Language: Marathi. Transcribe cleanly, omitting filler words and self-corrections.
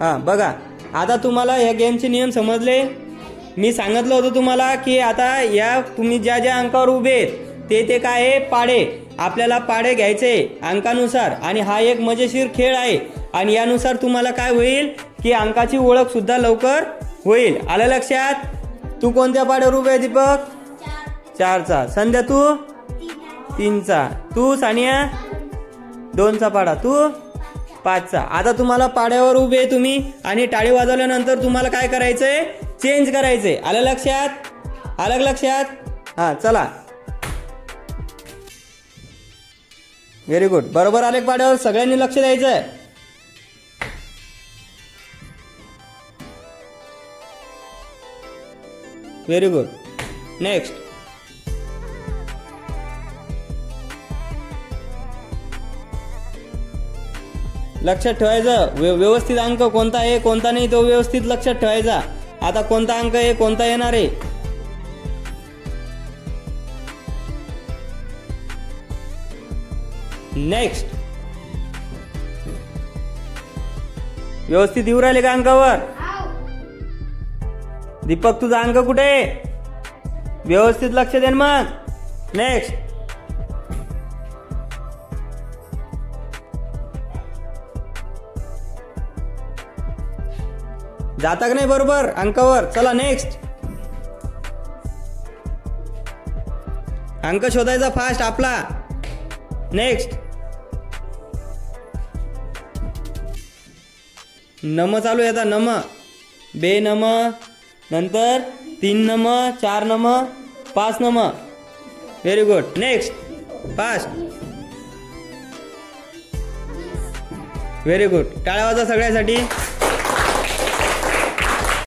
हां बघा, आता तुम्हाला या गेमचे नियम समजले. मी सांगितलं होतं तुम्हाला की आता या तुम्ही ज्या ज्या अंकावर उभे आहेत ते काय आहे, पाडे. आपल्याला पाडे घ्यायचे अंकानुसार आणि हा एक मजेशीर खेळ आहे. आणि यानुसार तुम्हाला काय होईल की अंकाची ओळख सुद्धा लवकर होईल. आलं लक्षात? तू कोणत्या पाड्यावर उभे आहे दीपक? 4चा. संध्या तू 3चा. तू सानिया 2चा पाडा. तू 5चा. आता तुम्हाला पाड्यावर उभे तुम्ही आणि टाळी वाजवल्यानंतर तुम्हाला काय करायचंय, चेंज करायचंय. आलं लक्षात? आलं लक्षात? हा चला. Very good. बरोबर आले पाड्यावर. सगळ्यांनी लक्ष द्यायचंय. Very good. नेक्स्ट. लक्षात ठेवायचं व्यवस्थित अंक कोणता आहे कोणता नाही तो व्यवस्थित लक्षात ठेवायचा. आता कोणता अंक आहे कोणता येणार आहे. नेक्स्ट. व्यवस्थित येऊ राहिले का अंकावर? दीपक तुझा अंक कुठे आहे? व्यवस्थित लक्ष दे मग. नेक्स्ट. जाता का नाही बरोबर अंकावर? चला नेक्स्ट. अंक शोधायचा फास्ट आपला. नेक्स्ट. नम चालू आहे आता. नम, बे नम, नंतर 3 नम, 4 नम, 5 नम. Very good. Next. Fast. Very good. टाळ्या वाजवा सगळ्यासाठी.